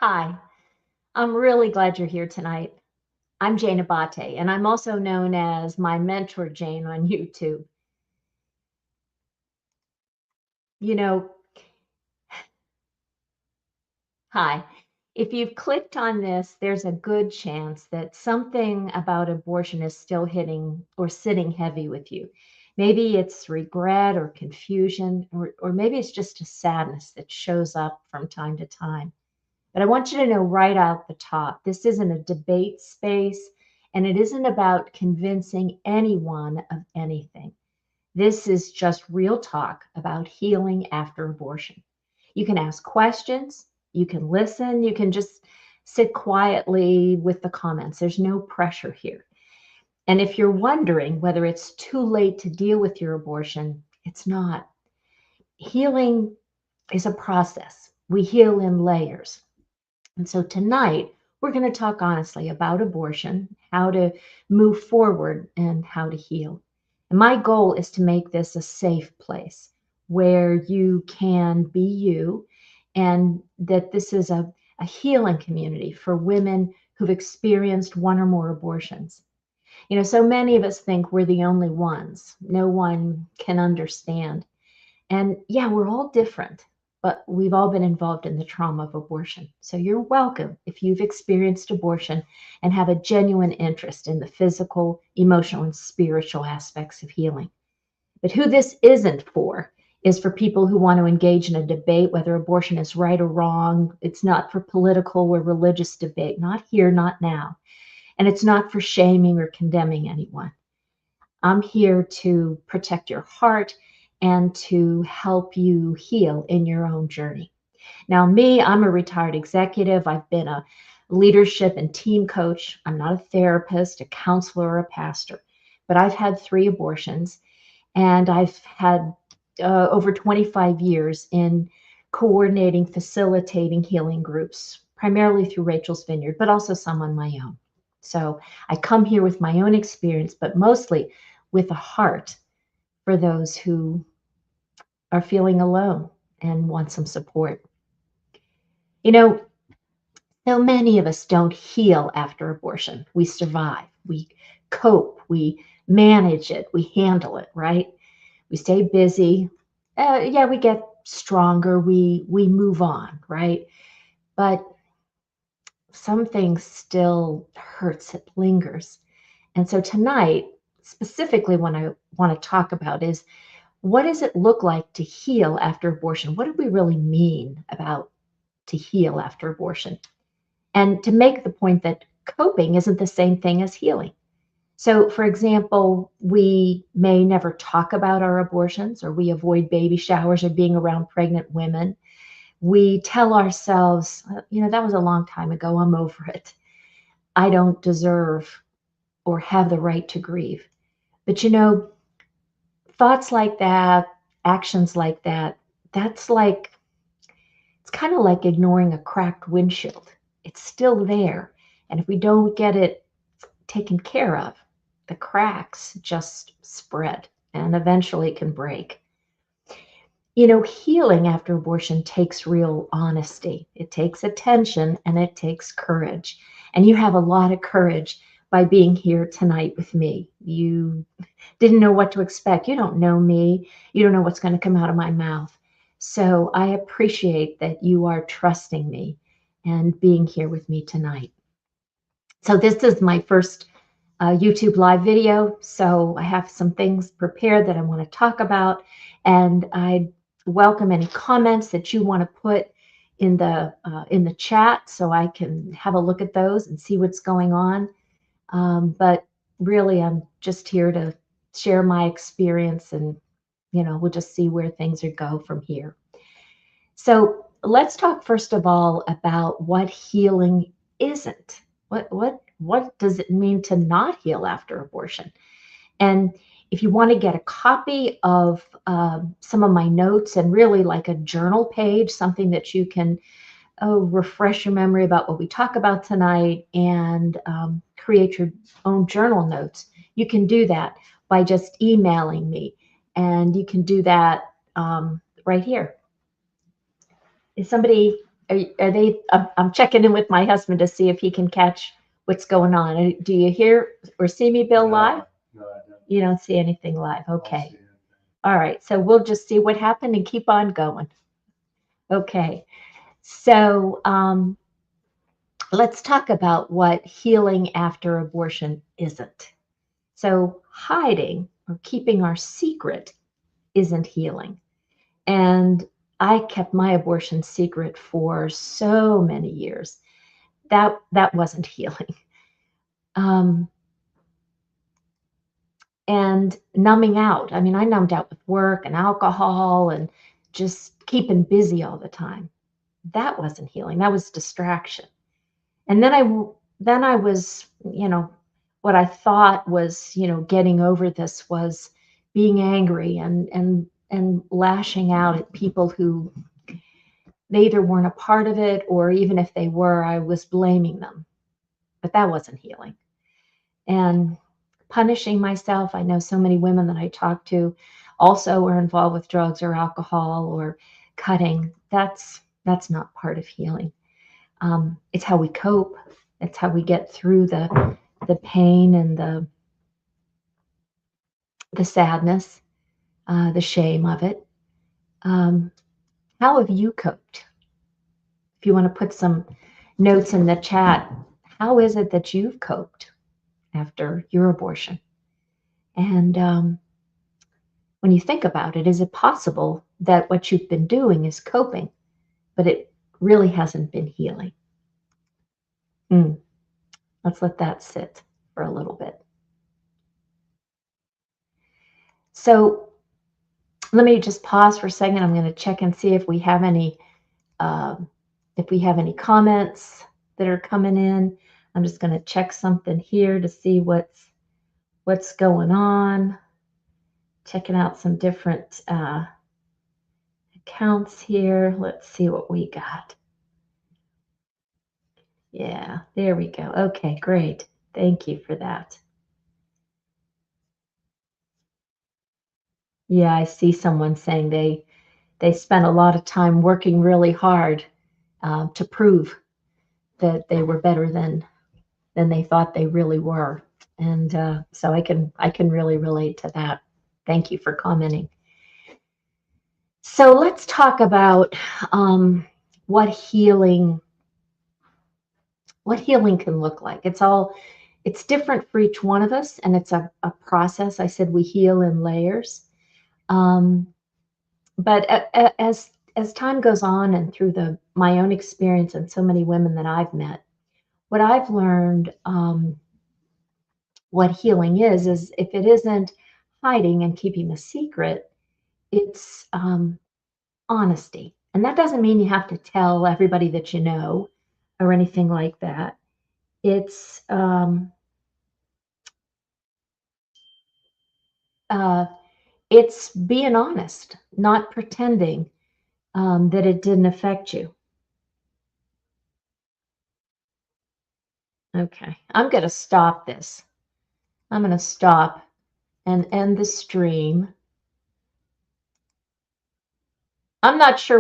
Hi, I'm really glad you're here tonight. I'm Jane Abate, and I'm also known as my mentor Jane on YouTube. You know, hi. If you've clicked on this, there's a good chance that something about abortion is still hitting or sitting heavy with you. Maybe it's regret or confusion, or maybe it's just a sadness that shows up from time to time. But I want you to know right out the top, this isn't a debate space and it isn't about convincing anyone of anything. This is just real talk about healing after abortion. You can ask questions, you can listen, you can just sit quietly with the comments. There's no pressure here. And if you're wondering whether it's too late to deal with your abortion, it's not. Healing is a process. We heal in layers. And so tonight, we're going to talk honestly about abortion, how to move forward, and how to heal. And my goal is to make this a safe place where you can be you, and that this is a healing community for women who've experienced one or more abortions. So many of us think we're the only ones. No one can understand. And yeah, we're all different, but we've all been involved in the trauma of abortion. So you're welcome if you've experienced abortion and have a genuine interest in the physical, emotional, and spiritual aspects of healing. But who this isn't for is for people who want to engage in a debate whether abortion is right or wrong. It's not for political or religious debate, not here, not now. And it's not for shaming or condemning anyone. I'm here to protect your heart and to help you heal in your own journey. Now, me, I'm a retired executive. I've been a leadership and team coach. I'm not a therapist, a counselor, or a pastor, but I've had 3 abortions and I've had over 25 years in coordinating, facilitating healing groups, primarily through Rachel's Vineyard, but also some on my own. So I come here with my own experience, but mostly with a heart for those who are feeling alone and want some support. You know, so many of us don't heal after abortion. We survive, we cope, we manage it, we handle it, right? We stay busy. Yeah, we get stronger, we move on, right? But something still hurts, it lingers. And so tonight, specifically, what I want to talk about is what does it look like to heal after abortion? What do we really mean about to heal after abortion? And to make the point that coping isn't the same thing as healing. So, for example, we may never talk about our abortions, or we avoid baby showers or being around pregnant women. We tell ourselves, that was a long time ago, I'm over it. I don't deserve or have the right to grieve. But thoughts like that, actions like that, that's like, it's kind of like ignoring a cracked windshield. It's still there. And if we don't get it taken care of, the cracks just spread and eventually can break. Healing after abortion takes real honesty. It takes attention and it takes courage. And you have a lot of courage by being here tonight with me. You didn't know what to expect. You don't know me. You don't know what's going to come out of my mouth. So I appreciate that you are trusting me and being here with me tonight. So this is my first YouTube live video. So I have some things prepared that I want to talk about, and I welcome any comments that you want to put in the chat so I can have a look at those and see what's going on. But really, I'm just here to share my experience, and we'll just see where things are go from here. So let's talk first of all about what healing isn't. What does it mean to not heal after abortion? And if you want to get a copy of some of my notes and really like a journal page, something that you can refresh your memory about what we talk about tonight and create your own journal notes, you can do that by just emailing me. And you can do that right here. Is somebody are they? I'm checking in with my husband to see if he can catch what's going on. Do you hear or see me, Bill, live? No, I don't. You don't see anything live. I don't see Okay. anything. All right. So we'll just see what happened and keep on going. Okay. So let's talk about what healing after abortion isn't. So hiding or keeping our secret isn't healing. And I kept my abortion secret for so many years. That wasn't healing. Um, and numbing out. I mean, I numbed out with work and alcohol and just keeping busy all the time. That wasn't healing. That was distraction. And then I was, what I thought was, getting over this was being angry and lashing out at people who they either weren't a part of it, or even if they were, I was blaming them. But that wasn't healing. And punishing myself. I know so many women that I talk to also are involved with drugs or alcohol or cutting. That's not part of healing. It's how we cope. It's how we get through the pain and the sadness, the shame of it. Um, how have you coped? If you want to put some notes in the chat, how is it that you've coped after your abortion? And when you think about it, is it possible that what you've been doing is coping, but it really hasn't been healing? Mm, let's let that sit for a little bit. So let me just pause for a second. I'm going to check and see uh, if we have any comments that are coming in. I'm just going to check something here to see what's going on. Checking out some different accounts here. Let's see what we got. Yeah, there we go. Okay, great. Thank you for that. Yeah, I see someone saying they spent a lot of time working really hard to prove that they were better than they thought they really were, and so I can really relate to that. Thank you for commenting. So let's talk about um, what healing what healing can look like. It's different for each one of us, and it's a process. I said we heal in layers. Um, but as time goes on and through the my own experience and so many women that I've met, what I've learned, what healing is if it isn't hiding and keeping a secret, it's honesty. And that doesn't mean you have to tell everybody that you know or anything like that. It's uh, it's being honest, not pretending that it didn't affect you. Okay, I'm going to stop this. I'm going to stop and end the stream. I'm not sure